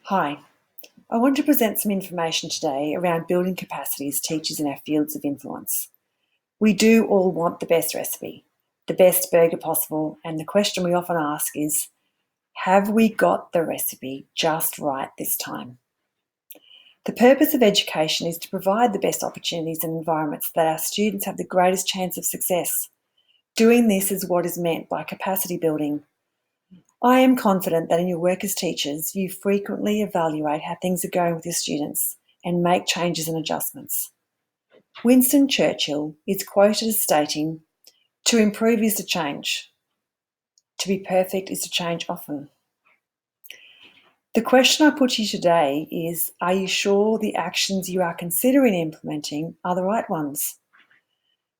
Hi, I want to present some information today around building capacity as teachers in our fields of influence. We do all want the best recipe, the best burger possible, and the question we often ask is, have we got the recipe just right this time? The purpose of education is to provide the best opportunities and environments that our students have the greatest chance of success. Doing this is what is meant by capacity building. I am confident that in your work as teachers, you frequently evaluate how things are going with your students and make changes and adjustments. Winston Churchill is quoted as stating, "To improve is to change. To be perfect is to change often." The question I put to you today is, are you sure the actions you are considering implementing are the right ones?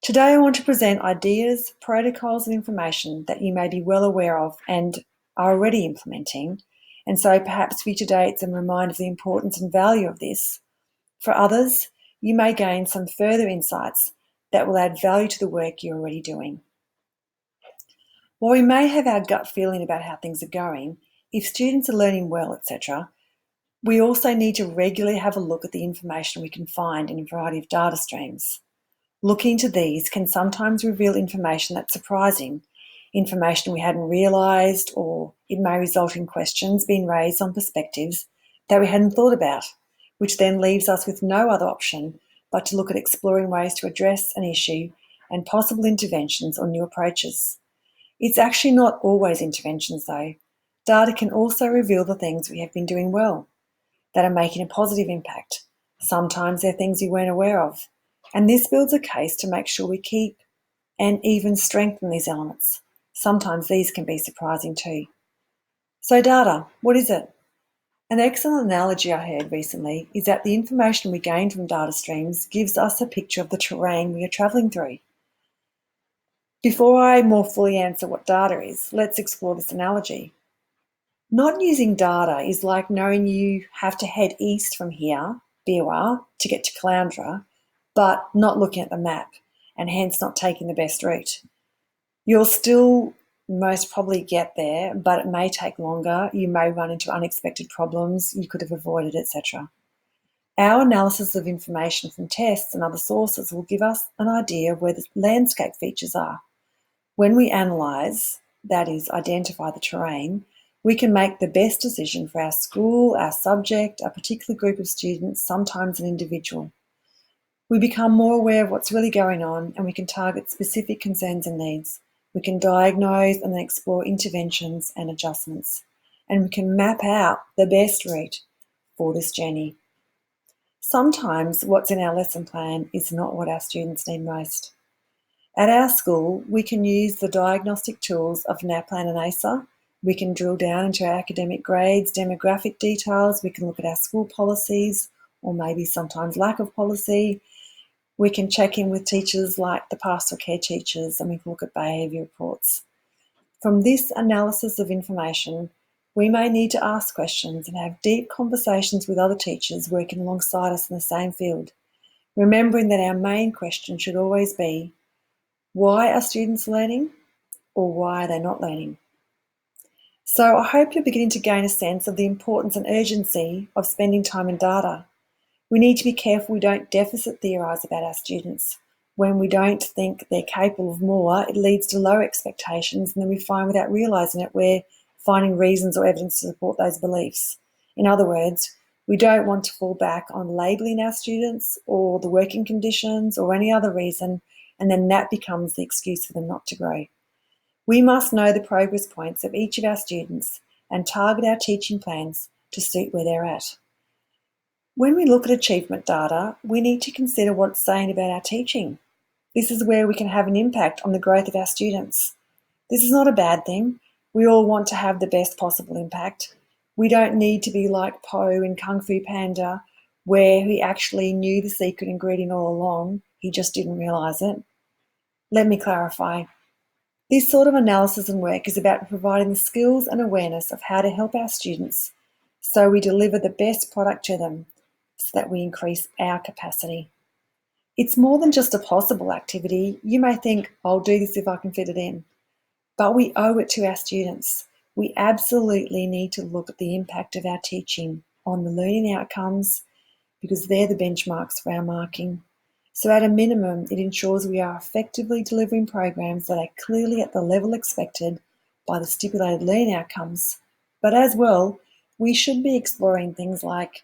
Today I want to present ideas, protocols and information that you may be well aware of and are already implementing. And so perhaps for you today it's a reminder of the importance and value of this. For others, you may gain some further insights that will add value to the work you're already doing. While we may have our gut feeling about how things are going, if students are learning well, etc., we also need to regularly have a look at the information we can find in a variety of data streams. Looking into these can sometimes reveal information that's surprising, information we hadn't realised, or it may result in questions being raised on perspectives that we hadn't thought about, which then leaves us with no other option but to look at exploring ways to address an issue and possible interventions or new approaches. It's actually not always interventions though. Data can also reveal the things we have been doing well, that are making a positive impact. Sometimes they're things we weren't aware of. And this builds a case to make sure we keep and even strengthen these elements. Sometimes these can be surprising too. So data, what is it? An excellent analogy I heard recently is that the information we gain from data streams gives us a picture of the terrain we are travelling through. Before I more fully answer what data is, let's explore this analogy. Not using data is like knowing you have to head east from here, Biwa, to get to Caloundra, but not looking at the map and hence not taking the best route. You'll still most probably get there, but it may take longer. You may run into unexpected problems you could have avoided, etc. Our analysis of information from tests and other sources will give us an idea of where the landscape features are. When we analyse, that is, identify the terrain, we can make the best decision for our school, our subject, a particular group of students, sometimes an individual. We become more aware of what's really going on and we can target specific concerns and needs. We can diagnose and then explore interventions and adjustments. And we can map out the best route for this journey. Sometimes what's in our lesson plan is not what our students need most. At our school, we can use the diagnostic tools of NAPLAN and ACER. We can drill down into our academic grades, demographic details. We can look at our school policies, or maybe sometimes lack of policy. We can check in with teachers like the pastoral care teachers, and we can look at behaviour reports. From this analysis of information, we may need to ask questions and have deep conversations with other teachers working alongside us in the same field, remembering that our main question should always be, why are students learning, or why are they not learning? So I hope you're beginning to gain a sense of the importance and urgency of spending time in data. We need to be careful we don't deficit theorise about our students. When we don't think they're capable of more, it leads to low expectations, and then we find without realising it, we're finding reasons or evidence to support those beliefs. In other words, we don't want to fall back on labelling our students or the working conditions or any other reason, and then that becomes the excuse for them not to grow. We must know the progress points of each of our students and target our teaching plans to suit where they're at. When we look at achievement data, we need to consider what it's saying about our teaching. This is where we can have an impact on the growth of our students. This is not a bad thing. We all want to have the best possible impact. We don't need to be like Po in Kung Fu Panda, where he actually knew the secret ingredient all along, he just didn't realise it. Let me clarify. This sort of analysis and work is about providing the skills and awareness of how to help our students so we deliver the best product to them, so that we increase our capacity. It's more than just a possible activity. You may think, I'll do this if I can fit it in. But we owe it to our students. We absolutely need to look at the impact of our teaching on the learning outcomes because they're the benchmarks for our marking. So at a minimum, it ensures we are effectively delivering programs that are clearly at the level expected by the stipulated learning outcomes. But as well, we should be exploring things like,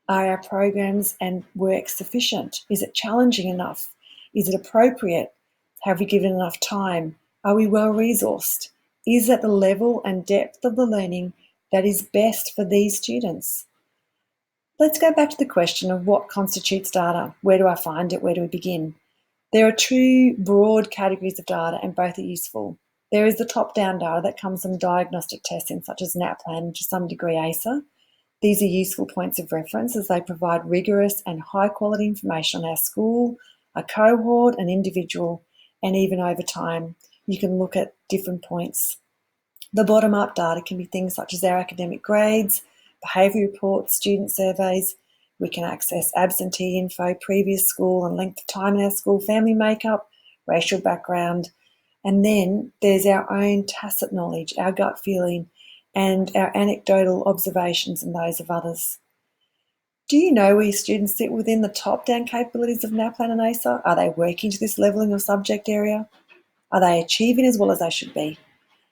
are our programs and work sufficient? Is it challenging enough? Is it appropriate? Have we given enough time? Are we well resourced? Is it the level and depth of the learning that is best for these students? Let's go back to the question of what constitutes data. Where do I find it? Where do we begin? There are two broad categories of data, and both are useful. There is the top-down data that comes from diagnostic testing, such as NAPLAN and to some degree ACER. These are useful points of reference as they provide rigorous and high-quality information on our school, a cohort, an individual, and even over time. You can look at different points. The bottom-up data can be things such as our academic grades, behaviour reports, student surveys. We can access absentee info, previous school and length of time in our school, family makeup, racial background. And then there's our own tacit knowledge, our gut feeling, and our anecdotal observations and those of others. Do you know where your students sit within the top-down capabilities of NAPLAN and ACER? Are they working to this level in your subject area? Are they achieving as well as they should be?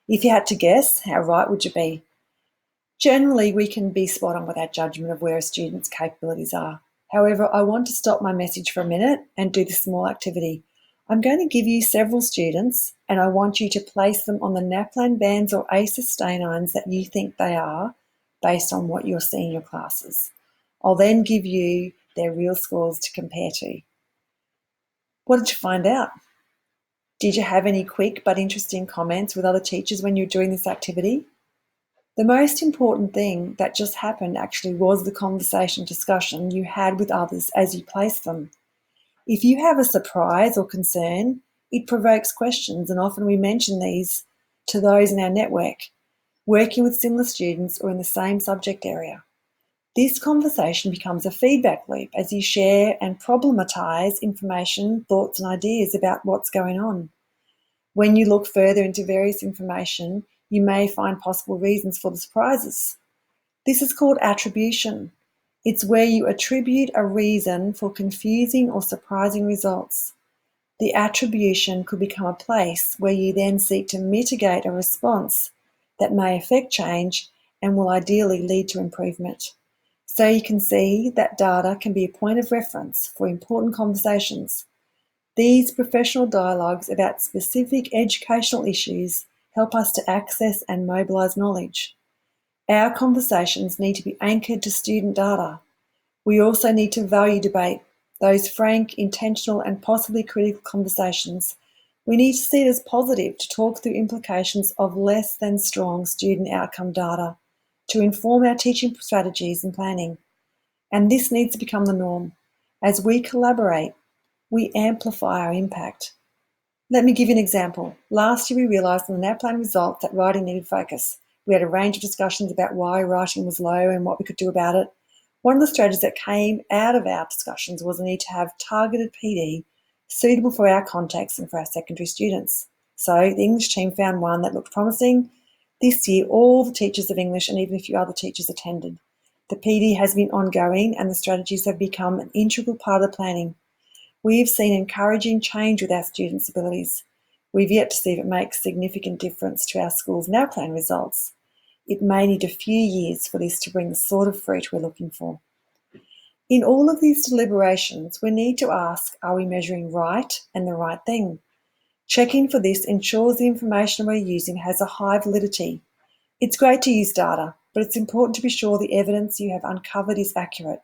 If you had to guess, how right would you be? Generally, we can be spot on with our judgment of where a student's capabilities are. However, I want to stop my message for a minute and do this small activity. I'm going to give you several students and I want you to place them on the NAPLAN bands or ACER Stanines that you think they are based on what you're seeing in your classes. I'll then give you their real scores to compare to. What did you find out? Did you have any quick but interesting comments with other teachers when you were doing this activity? The most important thing that just happened actually was the conversation discussion you had with others as you placed them. If you have a surprise or concern, it provokes questions, and often we mention these to those in our network, working with similar students or in the same subject area. This conversation becomes a feedback loop as you share and problematize information, thoughts, and ideas about what's going on. When you look further into various information, you may find possible reasons for the surprises. This is called attribution. It's where you attribute a reason for confusing or surprising results. The attribution could become a place where you then seek to mitigate a response that may affect change and will ideally lead to improvement. So you can see that data can be a point of reference for important conversations. These professional dialogues about specific educational issues help us to access and mobilise knowledge. Our conversations need to be anchored to student data. We also need to value debate, those frank, intentional and possibly critical conversations. We need to see it as positive to talk through implications of less than strong student outcome data to inform our teaching strategies and planning. And this needs to become the norm. As we collaborate, we amplify our impact. Let me give you an example. Last year we realised in the NAPLAN results that writing needed focus. We had a range of discussions about why writing was low and what we could do about it. One of the strategies that came out of our discussions was the need to have targeted PD suitable for our context and for our secondary students. So the English team found one that looked promising. This year all the teachers of English and even a few other teachers attended. The PD has been ongoing and the strategies have become an integral part of the planning. We've seen encouraging change with our students' abilities. We've yet to see if it makes significant difference to our school's NAPLAN results. It may need a few years for this to bring the sort of fruit we're looking for. In all of these deliberations, we need to ask, are we measuring right and the right thing? Checking for this ensures the information we're using has a high validity. It's great to use data, but it's important to be sure the evidence you have uncovered is accurate.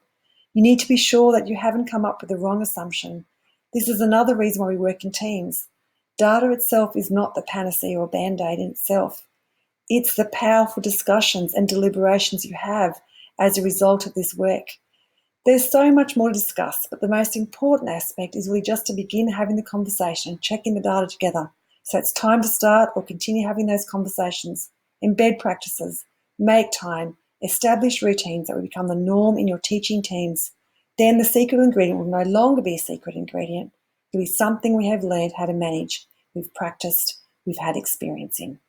You need to be sure that you haven't come up with the wrong assumption. This is another reason why we work in teams. Data itself is not the panacea or band-aid in itself. It's the powerful discussions and deliberations you have as a result of this work. There's so much more to discuss, but the most important aspect is really just to begin having the conversation, checking the data together. So it's time to start or continue having those conversations. Embed practices, make time, establish routines that will become the norm in your teaching teams. Then the secret ingredient will no longer be a secret ingredient. It will be something we have learned how to manage, we've practiced, we've had experience in.